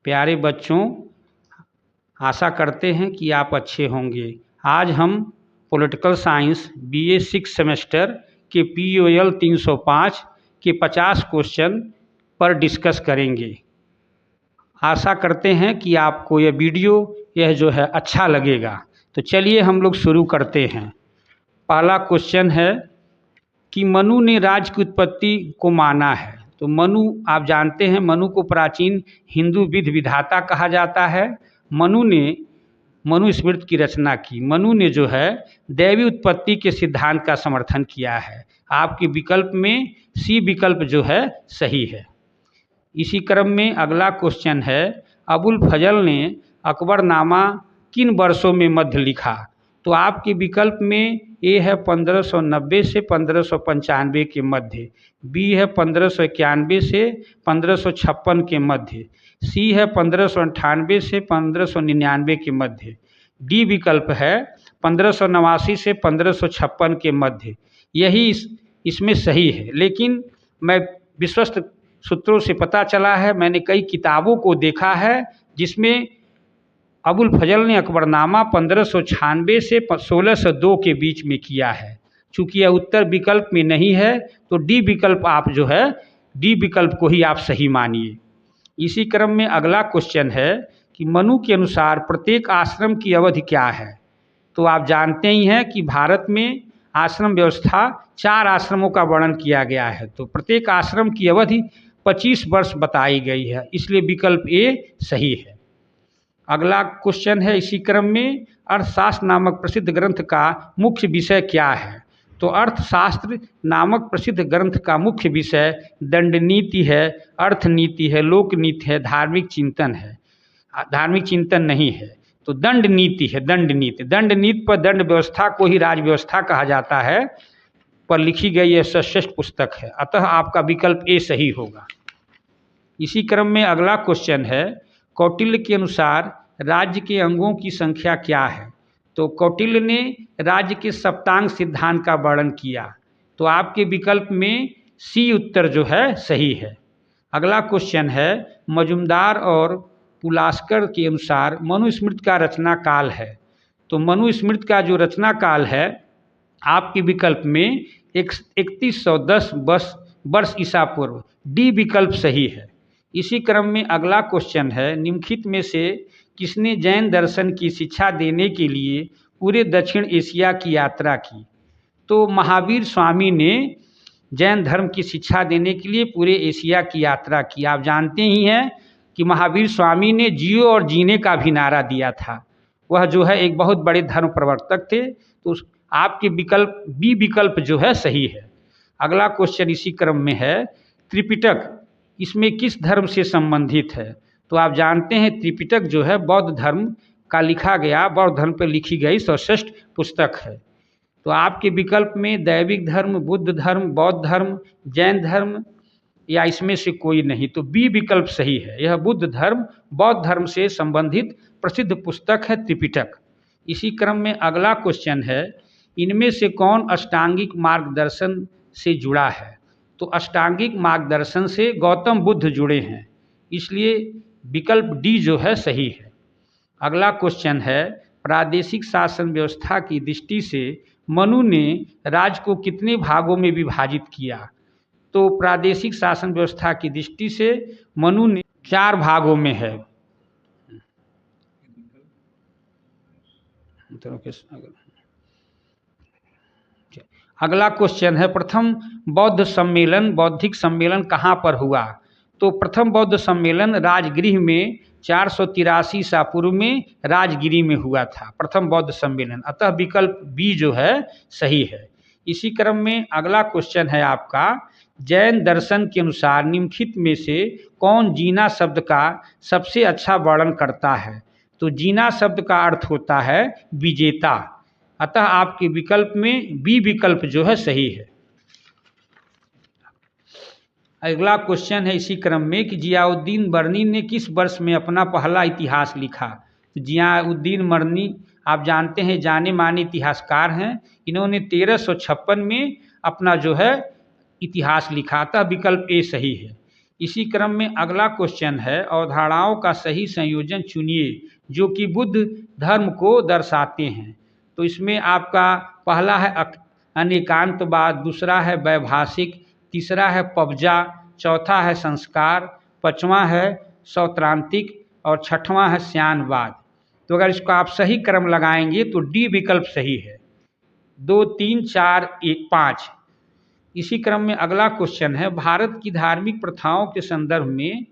प्यारे बच्चों, आशा करते हैं कि आप अच्छे होंगे। आज हम पॉलिटिकल साइंस बीए 6 सेमेस्टर के POL 305 के 50 क्वेश्चन पर डिस्कस करेंगे। आशा करते हैं कि आपको यह जो है अच्छा लगेगा। तो चलिए हम लोग शुरू करते हैं। पहला क्वेश्चन है कि मनु ने राज्य की उत्पत्ति को माना है। तो मनु, आप जानते हैं, मनु को प्राचीन हिंदू विधि विधाता कहा जाता है। मनु ने मनुस्मृति की रचना की। मनु ने जो है दैवी उत्पत्ति के सिद्धांत का समर्थन किया है। आपके विकल्प में सी विकल्प जो है सही है। इसी क्रम में अगला क्वेश्चन है, अबुल फजल ने अकबरनामा किन वर्षों में मध्य लिखा। तो आपके विकल्प में ए है 1590 से 1595 के मध्य, बी है 1591 से 1556 के मध्य, सी है 1598 से 1599 के मध्य, डी विकल्प है 1589 से 1556 के मध्य। यही इसमें सही है, लेकिन मैं विश्वस्त सूत्रों से पता चला है, मैंने कई किताबों को देखा है जिसमें अबुल फजल ने अकबरनामा 1596 से 1602 के बीच में किया है। चूँकि यह उत्तर विकल्प में नहीं है तो डी विकल्प आप जो है डी विकल्प को ही आप सही मानिए। इसी क्रम में अगला क्वेश्चन है कि मनु के अनुसार प्रत्येक आश्रम की अवधि क्या है। तो आप जानते ही हैं कि भारत में आश्रम व्यवस्था 4 आश्रमों का वर्णन किया गया है। तो प्रत्येक आश्रम की अवधि 25 वर्ष बताई गई है, इसलिए विकल्प ए सही है। अगला क्वेश्चन है इसी क्रम में, अर्थशास्त्र नामक प्रसिद्ध ग्रंथ का मुख्य विषय क्या है। तो अर्थशास्त्र नामक प्रसिद्ध ग्रंथ का मुख्य विषय दंड नीति है, अर्थनीति है, लोक नीति है, धार्मिक चिंतन है। धार्मिक चिंतन नहीं है, तो दंड नीति है। दंड नीति पर दंड व्यवस्था को ही राज व्यवस्था कहा जाता है पर लिखी गई यह सर्वश्रेष्ठ पुस्तक है, अतः आपका विकल्प ए सही होगा। इसी क्रम में अगला क्वेश्चन है, कौटिल्य के अनुसार राज्य के अंगों की संख्या क्या है। तो कौटिल्य ने राज्य के सप्तांग सिद्धांत का वर्णन किया। तो आपके विकल्प में सी उत्तर जो है सही है। अगला क्वेश्चन है, मजुमदार और पुलास्कर के अनुसार मनुस्मृति का रचना काल है। तो मनुस्मृति का जो रचना काल है आपके विकल्प में 3110 वर्ष ईसा पूर्व, डी विकल्प सही है। इसी क्रम में अगला क्वेश्चन है, निम्नलिखित में से किसने जैन दर्शन की शिक्षा देने के लिए पूरे दक्षिण एशिया की यात्रा की। तो महावीर स्वामी ने जैन धर्म की शिक्षा देने के लिए पूरे एशिया की यात्रा की। आप जानते ही हैं कि महावीर स्वामी ने जियो और जीने का भी नारा दिया था। वह जो है एक बहुत बड़े धर्म प्रवर्तक थे। तो आपके विकल्प बी विकल्प जो है सही है। अगला क्वेश्चन इसी क्रम में है, त्रिपिटक इसमें किस धर्म से संबंधित है। तो आप जानते हैं त्रिपिटक जो है बौद्ध धर्म का लिखा गया, बौद्ध धर्म पर लिखी गई सर्वश्रेष्ठ पुस्तक है। तो आपके विकल्प में दैविक धर्म, बुद्ध धर्म, बौद्ध धर्म, जैन धर्म या इसमें से कोई नहीं, तो बी विकल्प सही है। यह बुद्ध धर्म, बौद्ध धर्म से संबंधित प्रसिद्ध पुस्तक है त्रिपिटक। इसी क्रम में अगला क्वेश्चन है, इनमें से कौन अष्टांगिक मार्गदर्शन से जुड़ा है। तो अष्टांगिक मार्गदर्शन से गौतम बुद्ध जुड़े हैं, इसलिए विकल्प डी जो है सही है। अगला क्वेश्चन है, प्रादेशिक शासन व्यवस्था की दृष्टि से मनु ने राज्य को कितने भागों में विभाजित किया। तो प्रादेशिक शासन व्यवस्था की दृष्टि से मनु ने 4 भागों में है। अगला क्वेश्चन है, प्रथम बौद्धिक सम्मेलन कहाँ पर हुआ। तो प्रथम बौद्ध सम्मेलन राजगृह में 483 ईसा पूर्व में राजगिरी में हुआ था प्रथम बौद्ध सम्मेलन, अतः विकल्प बी जो है सही है। इसी क्रम में अगला क्वेश्चन है आपका, जैन दर्शन के अनुसार निम्नलिखित में से कौन जीना शब्द का सबसे अच्छा वर्णन करता है। तो जीना शब्द का अर्थ होता है विजेता, अतः आपके विकल्प में बी विकल्प जो है सही है। अगला क्वेश्चन है इसी क्रम में कि जियाउद्दीन बर्नी ने किस वर्ष में अपना पहला इतिहास लिखा। तो जियाउद्दीन बर्नी आप जानते हैं जाने माने इतिहासकार हैं। इन्होंने 1356 में अपना जो है इतिहास लिखा था, विकल्प ए सही है। इसी क्रम में अगला क्वेश्चन है, अवधारणाओं का सही संयोजन चुनिए जो कि बुद्ध धर्म को दर्शाते हैं। तो इसमें आपका पहला है अनेकांतवाद, दूसरा है वैभाषिक, तीसरा है पबजा, चौथा है संस्कार, पांचवा है सौत्रांतिक और छठवां है श्यानवाद। तो अगर इसको आप सही क्रम लगाएंगे तो डी विकल्प सही है। 2, 3, 4, 1, 5। इसी क्रम में अगला क्वेश्चन है, भारत की धार्मिक प्रथाओं के संदर्भ में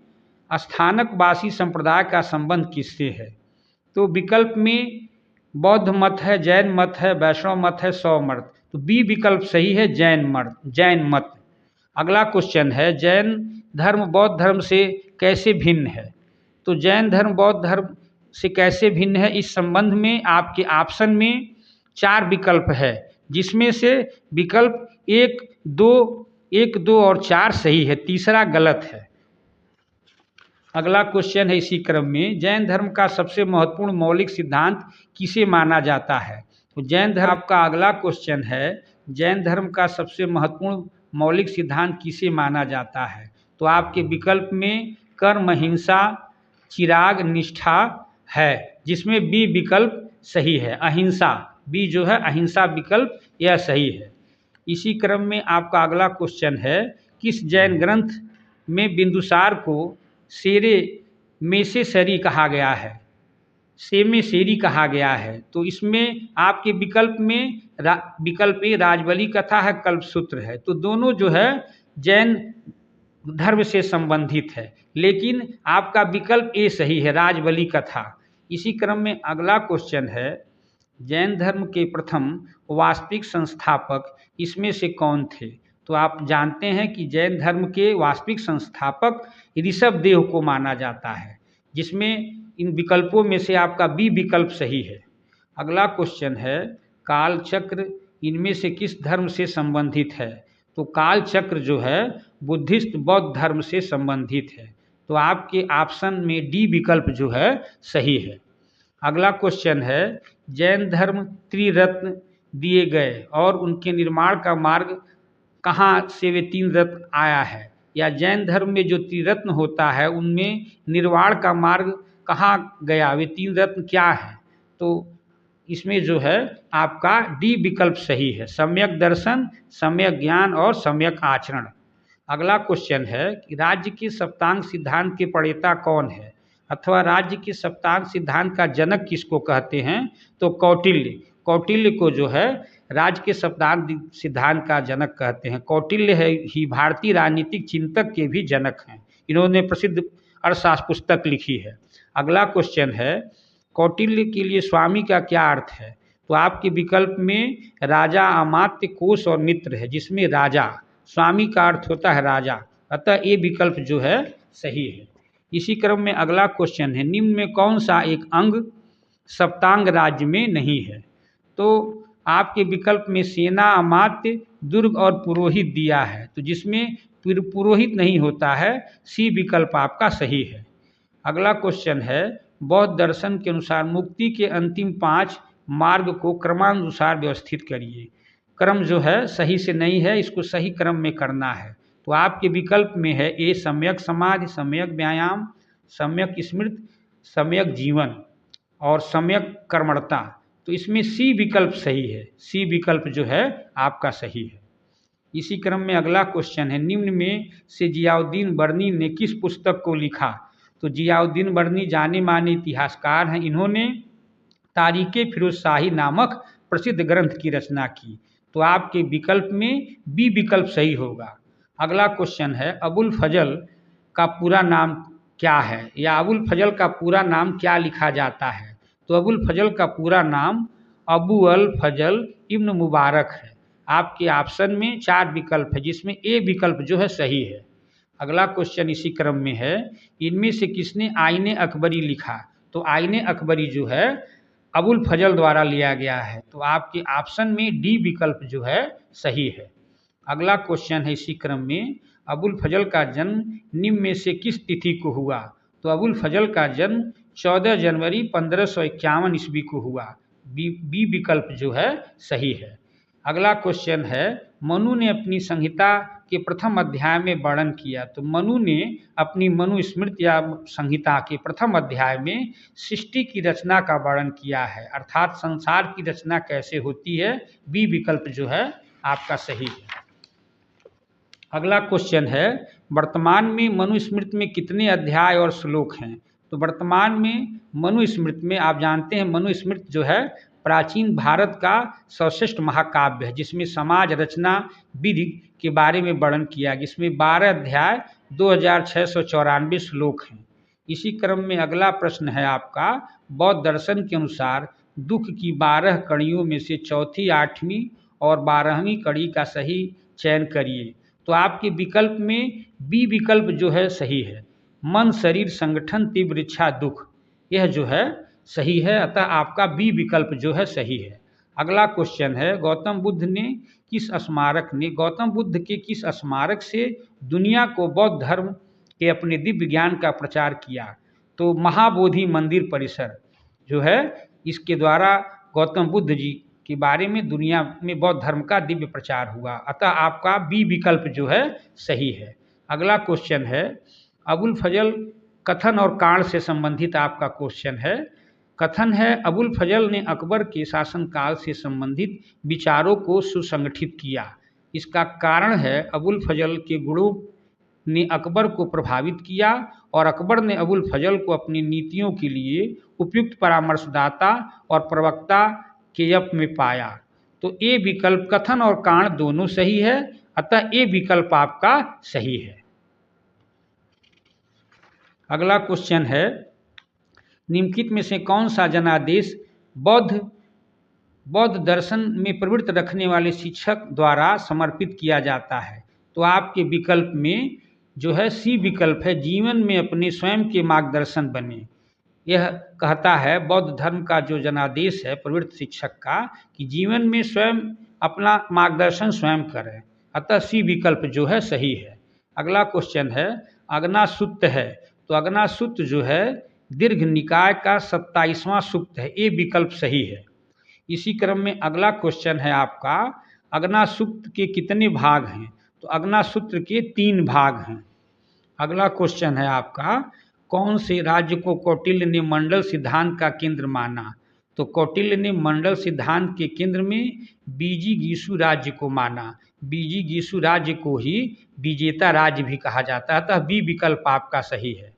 स्थानकवासी संप्रदाय का संबंध किससे है? तो विकल्प में बौद्ध मत है, जैन मत है, वैष्णव मत है, शैव मत। तो बी विकल्प सही है, जैन मत। अगला क्वेश्चन है, जैन धर्म बौद्ध धर्म से कैसे भिन्न है? तो जैन धर्म बौद्ध धर्म से कैसे भिन्न है, इस संबंध में आपके ऑप्शन में 4 विकल्प है, जिसमें से विकल्प 1, 2 और 4 सही है, तीसरा गलत है। अगला क्वेश्चन है इसी क्रम में, जैन धर्म का सबसे महत्वपूर्ण मौलिक सिद्धांत किसे माना जाता है? तो जैन धर्म का अगला क्वेश्चन है, जैन धर्म का सबसे महत्वपूर्ण मौलिक सिद्धांत किसे माना जाता है? तो आपके विकल्प में कर्म, हिंसा, चिराग, निष्ठा है, जिसमें बी विकल्प सही है, अहिंसा। बी जो है अहिंसा विकल्प, यह सही है। इसी क्रम में आपका अगला क्वेश्चन है, किस जैन ग्रंथ में बिंदुसार को शेरे मेसेसरी कहा गया है? सेमेसेरी कहा गया है। तो इसमें आपके विकल्प में विकल्प ए राजबली कथा है, कल्पसूत्र है। तो दोनों जो है जैन धर्म से संबंधित है, लेकिन आपका विकल्प ए सही है, राजबली कथा। इसी क्रम में अगला क्वेश्चन है, जैन धर्म के प्रथम वास्तविक संस्थापक इसमें से कौन थे? तो आप जानते हैं कि जैन धर्म के वास्तविक संस्थापक ऋषभदेव को माना जाता है, जिसमें इन विकल्पों में से आपका बी विकल्प सही है। अगला क्वेश्चन है, काल चक्र इनमें से किस धर्म से संबंधित है? तो काल चक्र जो है बुद्धिस्ट बौद्ध धर्म से संबंधित है। तो आपके ऑप्शन में डी विकल्प जो है सही है। अगला क्वेश्चन है, जैन धर्म त्रिरत्न दिए गए और उनके निर्माण का मार्ग कहाँ से वे 3 रत्न आया है? या जैन धर्म में जो त्रिरत्न होता है उनमें निर्वाण का मार्ग कहाँ गया, वे 3 रत्न क्या है? तो इसमें जो है आपका डी विकल्प सही है, सम्यक दर्शन, सम्यक ज्ञान और सम्यक आचरण। अगला क्वेश्चन है कि राज्य के सप्तांग सिद्धांत के प्रणेता कौन है, अथवा राज्य के सप्तांग सिद्धांत का जनक किसको कहते हैं? तो कौटिल्य। कौटिल्य को जो है राज्य के सप्तांग सिद्धांत का जनक कहते हैं। कौटिल्य है ही भारतीय राजनीतिक चिंतक के भी जनक हैं, इन्होंने प्रसिद्ध अर्थशास्त्र पुस्तक लिखी है। अगला क्वेश्चन है, कौटिल्य के लिए स्वामी का क्या अर्थ है? तो आपके विकल्प में राजा, अमात्य, कोश और मित्र है, जिसमें राजा, स्वामी का अर्थ होता है राजा, अतः ये विकल्प जो है सही है। इसी क्रम में अगला क्वेश्चन है, निम्न में कौन सा एक अंग सप्तांग राज्य में नहीं है? तो आपके विकल्प में सेना, अमात्य, दुर्ग और पुरोहित दिया है, तो जिसमें पुरोहित नहीं होता है, सी विकल्प आपका सही है। अगला क्वेश्चन है, बौद्ध दर्शन के अनुसार मुक्ति के अंतिम 5 मार्ग को क्रमानुसार व्यवस्थित करिए। क्रम जो है सही से नहीं है, इसको सही क्रम में करना है। तो आपके विकल्प में है ए सम्यक समाधि, सम्यक व्यायाम, सम्यक स्मृति, सम्यक जीवन और सम्यक कर्मणता। तो इसमें सी विकल्प सही है, सी विकल्प जो है आपका सही है। इसी क्रम में अगला क्वेश्चन है, निम्न में से जियाउद्दीन बर्नी ने किस पुस्तक को लिखा? तो जियाउद्दीन बर्नी जाने माने इतिहासकार हैं, इन्होंने तारीख़े फिरोज शाही नामक प्रसिद्ध ग्रंथ की रचना की। तो आपके विकल्प में बी विकल्प सही होगा। अगला क्वेश्चन है, अबुल फजल का पूरा नाम क्या है, या अबुल फजल का पूरा नाम क्या लिखा जाता है? तो अबुल फजल का पूरा नाम अबू अल फजल इब्न मुबारक है। आपके ऑप्शन में 4 विकल्प है, जिसमें ए विकल्प जो है सही है। अगला क्वेश्चन इसी क्रम में है, इनमें से किसने आईने अकबरी लिखा? तो आईने अकबरी जो है अबुल फजल द्वारा लिया गया है। तो आपके ऑप्शन में डी विकल्प जो है सही है। अगला क्वेश्चन है इसी क्रम में, अबुल फजल का जन्म निम्न में से किस तिथि को हुआ? तो अबुल फजल का जन्म 14 जनवरी 1551 ईस्वी को हुआ। बी विकल्प जो है सही है। अगला क्वेश्चन है, मनु ने अपनी संहिता के प्रथम अध्याय में वर्णन किया। तो मनु ने अपनी मनुस्मृति या संहिता के प्रथम अध्याय में सृष्टि की रचना का वर्णन किया है, अर्थात संसार की रचना कैसे होती है। बी विकल्प जो है आपका सही है। अगला क्वेश्चन है, वर्तमान में मनुस्मृति में कितने अध्याय और श्लोक हैं। तो वर्तमान में मनुस्मृति में आप जानते हैं मनुस्मृति जो है प्राचीन भारत का सर्वश्रेष्ठ महाकाव्य है, जिसमें समाज रचना विधि के बारे में वर्णन किया गया। इसमें 12 अध्याय 2694 श्लोक हैं। इसी क्रम में अगला प्रश्न है आपका, बौद्ध दर्शन के अनुसार दुख की 12 कड़ियों में से चौथी, 8वीं और 12वीं कड़ी का सही चयन करिए। तो आपके विकल्प में बी विकल्प जो है सही है, मन शरीर संगठन तीव्र इच्छा दुख, यह जो है सही है, अतः आपका बी विकल्प जो है सही है। अगला क्वेश्चन है, गौतम बुद्ध के किस स्मारक से दुनिया को बौद्ध धर्म के अपने दिव्य ज्ञान का प्रचार किया। तो महाबोधि मंदिर परिसर जो है, इसके द्वारा गौतम बुद्ध जी के बारे में दुनिया में बौद्ध धर्म का दिव्य प्रचार हुआ, अतः आपका बी विकल्प जो है सही है। अगला क्वेश्चन है, अबुल फजल कथन और कांड से संबंधित आपका क्वेश्चन है। कथन है, अबुल फजल ने अकबर के शासनकाल से संबंधित विचारों को सुसंगठित किया। इसका कारण है, अबुल फजल के गुणों ने अकबर को प्रभावित किया और अकबर ने अबुल फजल को अपनी नीतियों के लिए उपयुक्त परामर्शदाता और प्रवक्ता के रूप में पाया। तो ए विकल्प कथन और कांड दोनों सही है, अतः ए विकल्प आपका सही है। अगला क्वेश्चन है, निम्नलिखित में से कौन सा जनादेश बौद्ध दर्शन में प्रवृत्ति रखने वाले शिक्षक द्वारा समर्पित किया जाता है। तो आपके विकल्प में जो है सी विकल्प है, जीवन में अपने स्वयं के मार्गदर्शन बने। यह कहता है बौद्ध धर्म का जो जनादेश है प्रवृत्त शिक्षक का, कि जीवन में स्वयं अपना मार्गदर्शन स्वयं करें, अतः सी विकल्प जो है सही है। अगला क्वेश्चन है, अगना सूक्त है। तो अगना सूक्त जो है दीर्घ निकाय का 27वां सूक्त है, ए विकल्प सही है। इसी क्रम में अगला क्वेश्चन है आपका, अगना सूक्त के कितने भाग हैं। तो अगना सूत्र के 3 भाग हैं। अगला क्वेश्चन है आपका, कौन से राज्य को कौटिल्य ने मंडल सिद्धांत का केंद्र माना। तो कौटिल्य ने मंडल सिद्धांत के केंद्र में बीजी गीसु राज्य को माना। बीजी गीसु राज्य को ही विजेता राज्य भी कहा जाता है, अतः बी विकल्प आपका सही है।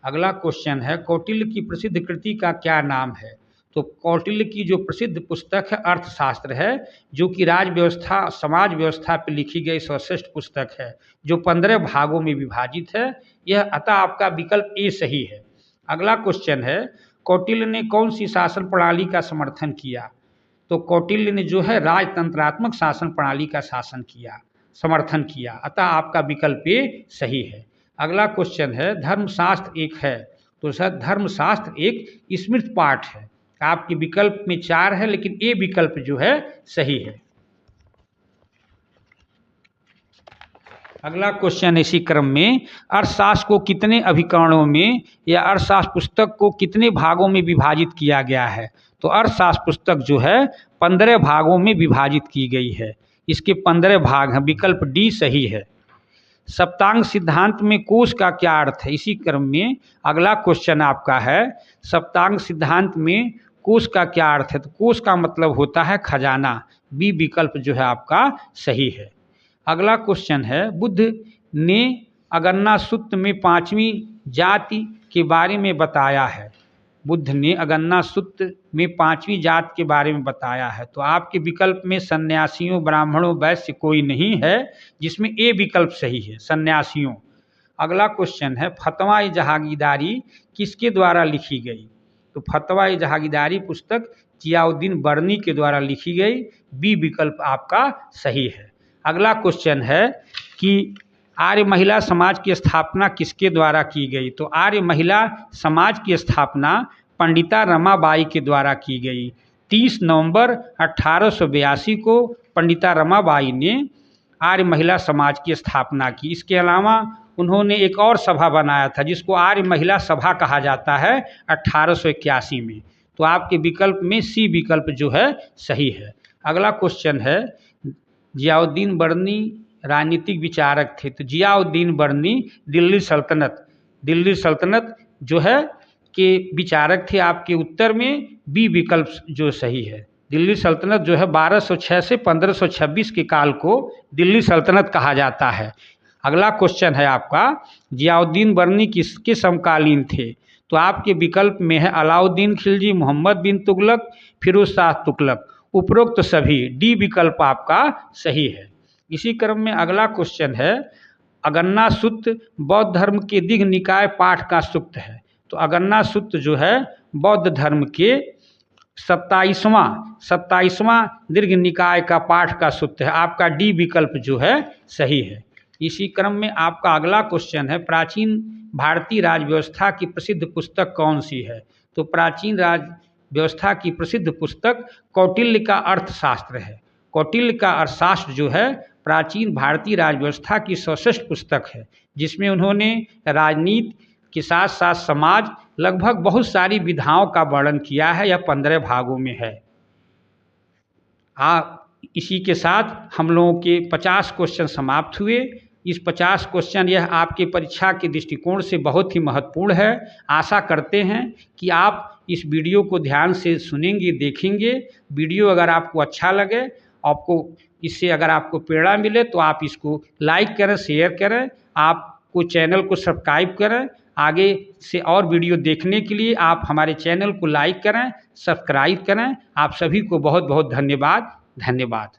अगला क्वेश्चन है, कौटिल्य की प्रसिद्ध कृति का क्या नाम है। तो कौटिल्य की जो प्रसिद्ध पुस्तक है अर्थशास्त्र है, जो कि राज व्यवस्था समाज व्यवस्था पर लिखी गई सर्वश्रेष्ठ पुस्तक है, जो 15 भागों में विभाजित है। यह अतः आपका विकल्प ए सही है। अगला क्वेश्चन है, कौटिल्य ने कौन सी शासन प्रणाली का समर्थन किया। तो कौटिल्य ने जो है राजतंत्रात्मक शासन प्रणाली का समर्थन किया, अतः आपका विकल्प ए सही है। अगला क्वेश्चन है, धर्मशास्त्र एक है। तो सर धर्मशास्त्र एक स्मृत पाठ है। आपके विकल्प में 4 है, लेकिन ए विकल्प जो है सही है। अगला क्वेश्चन इसी क्रम में, अर्थशास्त्र को कितने अभिकरणों में या अर्थशास्त्र पुस्तक को कितने भागों में विभाजित किया गया है। तो अर्थशास्त्र पुस्तक जो है 15 भागों में विभाजित की गई है। इसके 15 भाग हैं, विकल्प डी सही है। सप्तांग सिद्धांत में कोश का क्या अर्थ है। इसी क्रम में अगला क्वेश्चन आपका है, सप्तांग सिद्धांत में कोश का क्या अर्थ है। तो कोश का मतलब होता है खजाना। बी विकल्प जो है आपका सही है। अगला क्वेश्चन है, बुद्ध ने अगन्ना सूत्र में 5वीं जाति के बारे में बताया है। बुद्ध ने अगन्ना सूत्र में 5वीं जात के बारे में बताया है। तो आपके विकल्प में सन्यासियों, ब्राह्मणों, वैश्य कोई नहीं है, जिसमें ए विकल्प सही है, सन्यासियों। अगला क्वेश्चन है, फतवा जहागीदारी किसके द्वारा लिखी गई। तो फतवा जहागीदारी पुस्तक जियाउद्दीन बर्नी के द्वारा लिखी गई। बी विकल्प आपका सही है। अगला क्वेश्चन है कि आर्य महिला समाज की स्थापना किसके द्वारा की गई। तो आर्य महिला समाज की स्थापना पंडिता रमाबाई के द्वारा की गई। 30 नवंबर 1882 को पंडिता रमाबाई ने आर्य महिला समाज की स्थापना की। इसके अलावा उन्होंने एक और सभा बनाया था, जिसको आर्य महिला सभा कहा जाता है, 1881 में। तो आपके विकल्प में सी विकल्प जो है सही है। अगला क्वेश्चन है, जियाउद्दीन बर्नी राजनीतिक विचारक थे। तो जियाउद्दीन बर्नी दिल्ली सल्तनत जो है के विचारक थे। आपके उत्तर में बी विकल्प जो सही है। दिल्ली सल्तनत जो है 1206 से 1526 के काल को दिल्ली सल्तनत कहा जाता है। अगला क्वेश्चन है आपका, जियाउद्दीन बर्नी किसके समकालीन थे? तो आपके विकल्प में है अलाउद्दीन खिलजी, मोहम्मद बिन तुगलक, फिरोज शाह तुगलक। उपरोक्त सभी, डी विकल्प आपका सही है। इसी क्रम में अगला क्वेश्चन है, अगन्ना सूक्त बौद्ध धर्म के दीघ निकाय पाठ का सूक्त है। तो अगन्ना सूक्त जो है बौद्ध धर्म के 27वां दीर्घ निकाय का पाठ का सूत्र है। आपका डी विकल्प जो है सही है। इसी क्रम में आपका अगला क्वेश्चन है, प्राचीन भारतीय राज व्यवस्था की प्रसिद्ध पुस्तक कौन सी है? तो प्राचीन राज व्यवस्था की प्रसिद्ध पुस्तक कौटिल्य का अर्थशास्त्र है। कौटिल्य का अर्थशास्त्र जो है प्राचीन भारतीय राज व्यवस्था की सर्वश्रेष्ठ पुस्तक है, जिसमें उन्होंने राजनीति के साथ साथ समाज लगभग बहुत सारी विधाओं का वर्णन किया है। यह 15 भागों में है। इसी के साथ हम लोगों के 50 क्वेश्चन समाप्त हुए। इस 50 क्वेश्चन यह आपके परीक्षा के दृष्टिकोण से बहुत ही महत्वपूर्ण है। आशा करते हैं कि आप इस वीडियो को ध्यान से सुनेंगे, देखेंगे। वीडियो अगर आपको अच्छा लगे, इससे अगर आपको प्रेरणा मिले तो आप इसको लाइक करें, शेयर करें। आपको चैनल को सब्सक्राइब करें। आगे से और वीडियो देखने के लिए आप हमारे चैनल को लाइक करें, सब्सक्राइब करें। आप सभी को बहुत बहुत धन्यवाद।